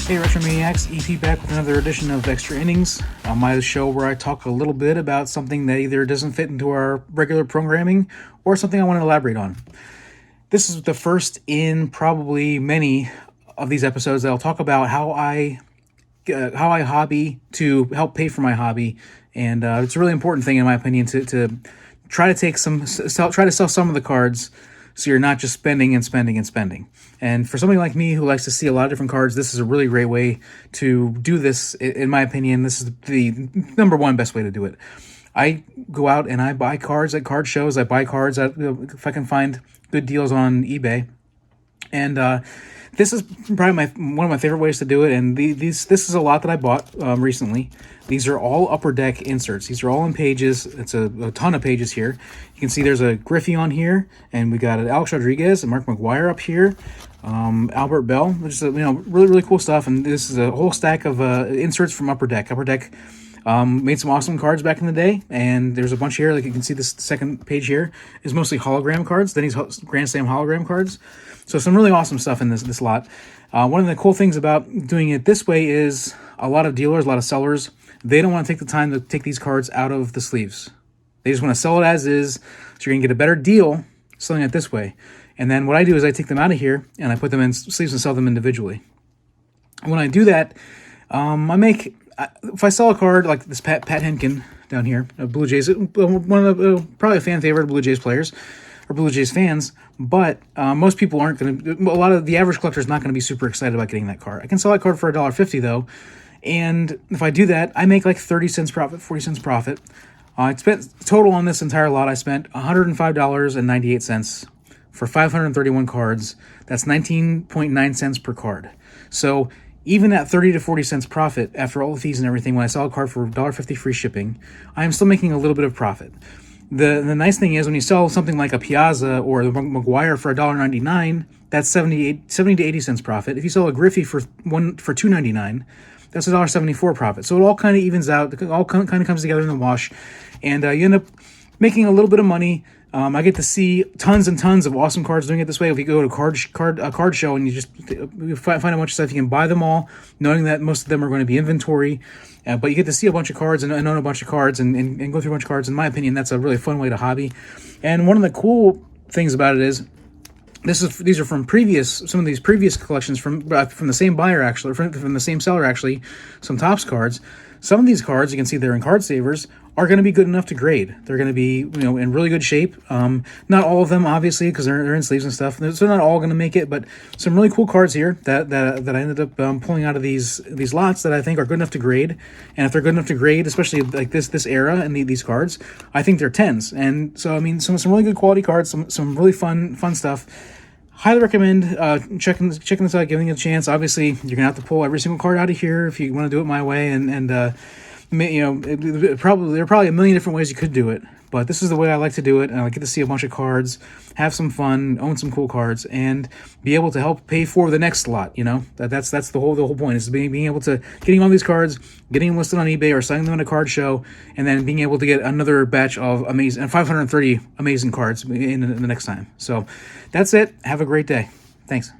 Hey Retro Maniacs, EP back with another edition of Extra Innings, on my show where I talk a little bit about something that either doesn't fit into our regular programming or something I want to elaborate on. This is the first in probably many of these episodes that I'll talk about how I hobby to help pay for my hobby, and it's a really important thing in my opinion to try to sell some of the cards so you're not just spending and spending and spending. And for somebody like me who likes to see a lot of different cards, this is a really great way to do this. In my opinion, this is the number one best way to do it. I go out and I buy cards at card shows. I buy cards if I can find good deals on eBay. And this is probably one of my favorite ways to do it. And this is a lot that I bought recently. These are all Upper Deck inserts. These are all in pages. It's a ton of pages here. You can see there's a Griffey on here, and we got an Alex Rodriguez and Mark McGwire up here, Albert Bell, which is really cool stuff. And this is a whole stack of inserts from Upper Deck. Upper Deck made some awesome cards back in the day, and there's a bunch here. Like you can see, this second page here is mostly hologram cards. Then these Grand Slam hologram cards. So some really awesome stuff in this lot. One of the cool things about doing it this way is a lot of dealers, a lot of sellers, they don't want to take the time to take these cards out of the sleeves. They just want to sell it as is, so you're going to get a better deal selling it this way. And then what I do is I take them out of here, and I put them in sleeves and sell them individually. When I do that, if I sell a card like this Pat Henkin down here, Blue Jays, one of the probably a fan favorite of Blue Jays players, or Blue Jays fans, but most people aren't going to, a lot of the average collector is not going to be super excited about getting that card. I can sell that card for $1.50 though, and if I do that, I make like 30 cents profit, 40 cents profit. I spent, total on this entire lot, I spent $105.98 for 531 cards. That's 19.9 cents per card. So even at 30 to 40 cents profit, after all the fees and everything, when I sell a card for $1.50 free shipping, I am still making a little bit of profit. The nice thing is when you sell something like a Piazza or the McGwire for $1.99, that's 70 to 80 cents profit. If you sell a Griffey for $2.99, that's $1.74 profit. So it all kind of evens out. It all kind of comes together in the wash, and you end up making a little bit of money. I get to see tons and tons of awesome cards doing it this way. If you go to a card show and you find a bunch of stuff, you can buy them all, knowing that most of them are going to be inventory. But you get to see a bunch of cards and own a bunch of cards and go through a bunch of cards. In my opinion, that's a really fun way to hobby. And one of the cool things about it is these are from some of these previous collections from the same buyer, actually, from the same seller, actually, some Topps cards. Some of these cards, you can see they're in Card Savers, are going to be good enough to grade. They're going to be, in really good shape. Not all of them, obviously, because they're in sleeves and stuff. So they're not all going to make it, but some really cool cards here that I ended up pulling out of these lots that I think are good enough to grade. And if they're good enough to grade, especially like this era and these cards, I think they're 10s. And so, some really good quality cards, some really fun stuff. Highly recommend checking this out, giving it a chance. Obviously, you're gonna have to pull every single card out of here if you want to do it my way, and there are probably a million different ways you could do it, but this is the way I like to do it. And I get to see a bunch of cards, have some fun, own some cool cards, and be able to help pay for the next lot. That's the whole point, is being able to getting all these cards, getting them listed on eBay or selling them at a card show, and then being able to get another batch of 530 amazing cards in the next time. So that's it. Have a great day. Thanks.